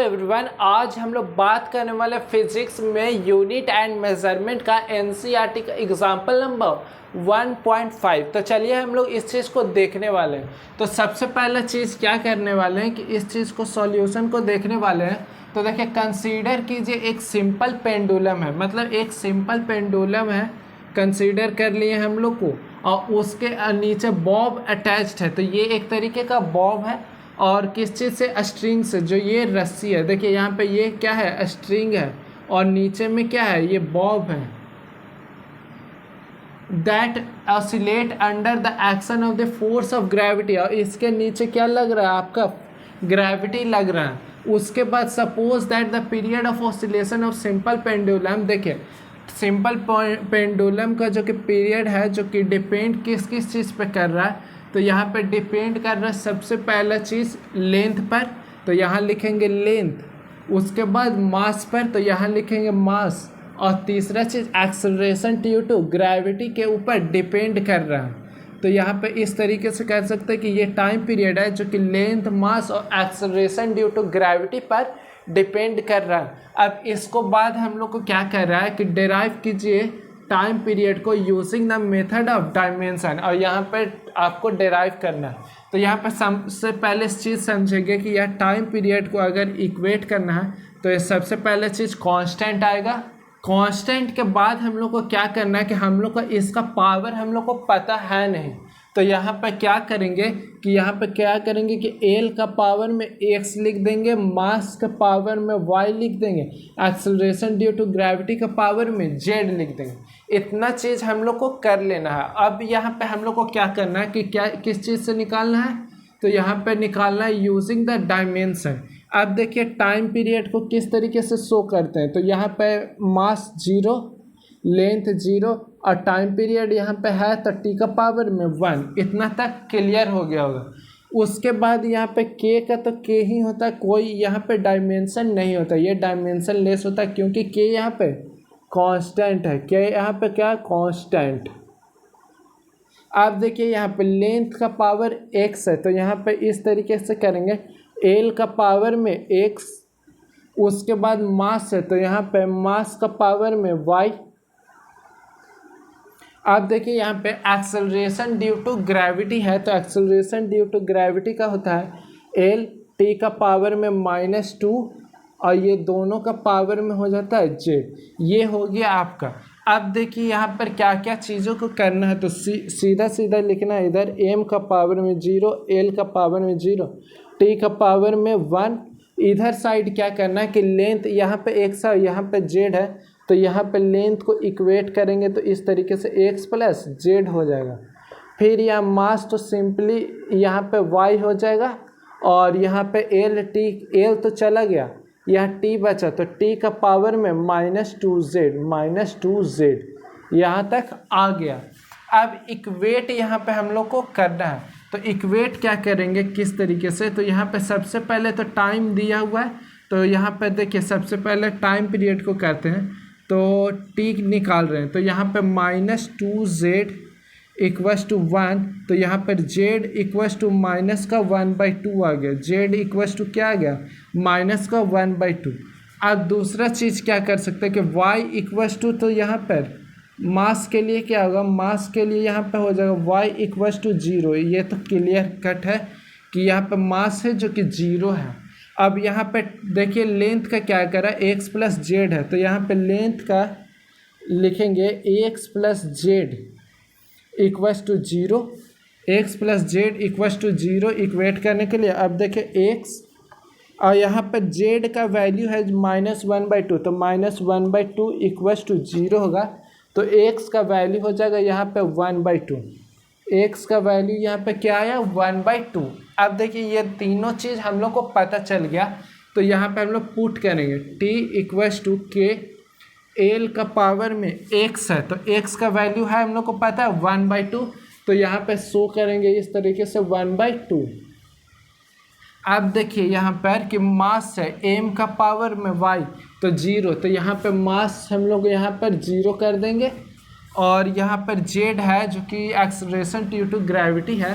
Everyone, आज हम लोग बात करने वाले फिजिक्स में यूनिट एंड मेजरमेंट का एनसीईआरटी का एग्जाम्पल नंबर 1.5। तो चलिए हम लोग इस चीज़ को देखने वाले हैं। तो सबसे पहला चीज़ क्या करने वाले हैं कि इस चीज़ को सॉल्यूशन को देखने वाले हैं। तो देखिए, कंसीडर कीजिए एक सिंपल पेंडुलम है, मतलब एक सिंपल पेंडुलम है, कंसीडर कर लिए हम लोग को, और उसके नीचे बॉब अटैच्ड है। तो ये एक तरीके का बॉब है और किस चीज़ से, स्ट्रिंग से, जो ये रस्सी है। देखिए यहाँ पे ये क्या है, स्ट्रिंग है, और नीचे में क्या है, ये बॉब है। That oscillate under the action of the force of gravity, और इसके नीचे क्या लग रहा है, आपका ग्रेविटी लग रहा है। उसके बाद suppose that the period of oscillation of simple pendulum, देखिए सिंपल पेंडुलम का जो कि पीरियड है, जो कि डिपेंड किस किस चीज़ पे कर रहा है। तो यहाँ पे डिपेंड कर रहा है सबसे पहला चीज़ लेंथ पर, तो यहाँ लिखेंगे लेंथ। उसके बाद मास पर, तो यहाँ लिखेंगे मास। और तीसरा चीज़ एक्सेलरेशन ड्यू टू ग्रेविटी के ऊपर डिपेंड कर रहा है। तो यहाँ पे इस तरीके से कह सकते हैं कि ये टाइम पीरियड है जो कि लेंथ, मास और एक्सेलरेशन ड्यू टू ग्रेविटी पर डिपेंड कर रहा है। अब इसको बाद हम लोग को क्या कर रहा है कि डिराइव कीजिए टाइम पीरियड को using the method of dimension, और यहाँ पे आपको डिराइव करना है। तो यहाँ पे सबसे पहले इस चीज़ समझेंगे कि यह टाइम पीरियड को अगर इक्वेट करना है तो ये सबसे पहले चीज़ कांस्टेंट आएगा। कांस्टेंट के बाद हम लोग को क्या करना है कि हम लोग को इसका पावर हम लोग को पता है नहीं। तो यहाँ पे क्या करेंगे कि यहाँ पे क्या करेंगे कि एल का पावर में x लिख देंगे, मास का पावर में y लिख देंगे, एक्सेलरेशन ड्यू टू ग्रेविटी का पावर में z लिख देंगे। इतना चीज़ हम लोग को कर लेना है। अब यहाँ पे हम लोग को क्या करना है कि क्या किस चीज़ से निकालना है, तो यहाँ पे निकालना है यूजिंग द डायमेंशन। अब देखिए टाइम पीरियड को किस तरीके से शो करते हैं। तो यहाँ पे मास 0, लेंथ 0 और टाइम पीरियड यहाँ पे है तो टी का पावर में 1। इतना तक क्लियर हो गया होगा। उसके बाद यहाँ पे के का तो के ही होता है, कोई यहाँ पे डायमेंशन नहीं होता, ये डायमेंशन लेस होता है क्योंकि के यहाँ पे कांस्टेंट है। के यहाँ पे क्या, कांस्टेंट। आप देखिए यहाँ पे लेंथ का पावर x है, तो यहाँ पे इस तरीके से करेंगे, l का पावर में x। उसके बाद मास है, तो यहाँ पे मास का पावर में y। आप देखिए यहाँ पे एक्सेलरेशन ड्यू टू ग्रेविटी है, तो एक्सेलरेशन ड्यू टू ग्रेविटी का होता है एल टी का पावर में -2, और ये दोनों का पावर में हो जाता है जेड। ये हो गया आपका। अब देखिए यहाँ पर क्या क्या चीज़ों को करना है। तो सीधा सीधा लिखना है, इधर एम का पावर में 0, एल का पावर में 0, टी का पावर में 1। इधर साइड क्या करना है कि लेंथ यहाँ पे x है, यहाँ पे z है, तो यहाँ पे लेंथ को इक्वेट करेंगे तो इस तरीके से x + z हो जाएगा। फिर यहाँ मास तो सिंपली यहाँ पे y हो जाएगा, और यहाँ पे एल तो चला गया, यहाँ t बचा, तो t का पावर में -2z यहाँ तक आ गया। अब इक्वेट यहाँ पे हम लोग को करना है। तो इक्वेट क्या करेंगे किस तरीके से, तो यहाँ पे सबसे पहले तो टाइम दिया हुआ है, तो यहाँ पे देखिए सबसे पहले टाइम पीरियड को करते हैं। तो t निकाल रहे हैं, तो यहाँ पे -2z = 1, तो यहाँ पर z = माइनस का 1/2 आ गया। z = क्या आ गया, माइनस का 1/2। अब दूसरा चीज़ क्या कर सकते हैं कि y = तो यहाँ पर मास के लिए क्या होगा, मास के लिए यहाँ पे हो जाएगा y = 0। ये तो क्लियर कट है कि यहाँ पे मास है जो कि 0 है। अब यहाँ पे देखिए लेंथ का क्या करा, x + z है, तो यहाँ पे लेंथ का लिखेंगे x + z = 0, x + z = 0 equate करने के लिए। अब देखिए x और यहाँ पे z का वैल्यू है -1/2, तो -1/2 = 0 होगा, तो x का वैल्यू हो जाएगा यहाँ पे 1/2। x का वैल्यू यहाँ पे क्या आया, 1/2। अब देखिए ये तीनों चीज़ हम लोग को पता चल गया, तो यहाँ पे हम लोग पुट करेंगे t = k, l का पावर में x है, तो x का वैल्यू है हम लोग को पता है 1/2, तो यहाँ पे शो करेंगे इस तरीके से 1/2। अब देखिए यहाँ पर कि मास है m का पावर में y, तो 0, तो यहाँ पे मास हम लोग यहाँ पर 0 कर देंगे, और यहाँ पर z है जो कि एक्सेलरेशन ड्यू टू ग्रेविटी है,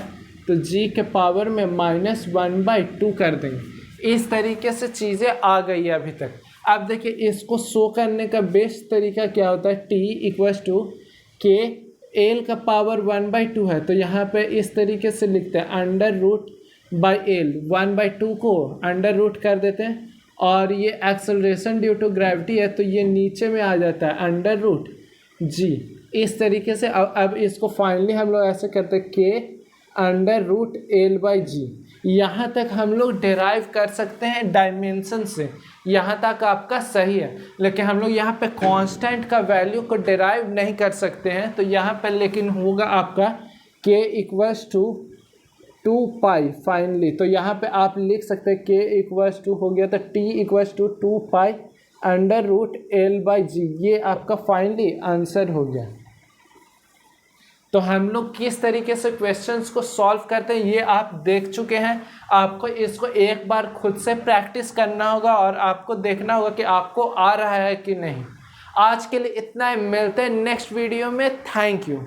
तो g के पावर में -1/2 कर देंगे। इस तरीके से चीज़ें आ गई है अभी तक। अब देखिए इसको शो करने का बेस्ट तरीका क्या होता है, टी इक्वल्स टू के एल का पावर 1/2 है, तो यहाँ पे इस तरीके से लिखते हैं अंडर रूट बाई एल, 1/2 को अंडर रूट कर देते हैं, और ये एक्सेलरेशन ड्यू टू ग्रेविटी है तो ये नीचे में आ जाता है अंडर रूट जी। इस तरीके से अब इसको फाइनली हम लोग ऐसे करते हैं के अंडर रूट एल बाई जी। यहाँ तक हम लोग डिराइव कर सकते हैं डायमेंशन से, यहाँ तक आपका सही है, लेकिन हम लोग यहाँ पे कांस्टेंट का वैल्यू को डिराइव नहीं कर सकते हैं, तो यहाँ पे लेकिन होगा आपका के इक्वल्स टू 2 पाई फाइनली। तो यहाँ पे आप लिख सकते हैं के इक्वल्स टू हो गया तो T equals to 2 pi under root L by g, ये आपका फाइनली आंसर हो गया। तो हम लोग किस तरीके से क्वेश्चंस को सॉल्व करते हैं ये आप देख चुके हैं। आपको इसको एक बार खुद से प्रैक्टिस करना होगा और आपको देखना होगा कि आपको आ रहा है कि नहीं। आज के लिए इतना ही, मिलते हैं नेक्स्ट वीडियो में। Thank you.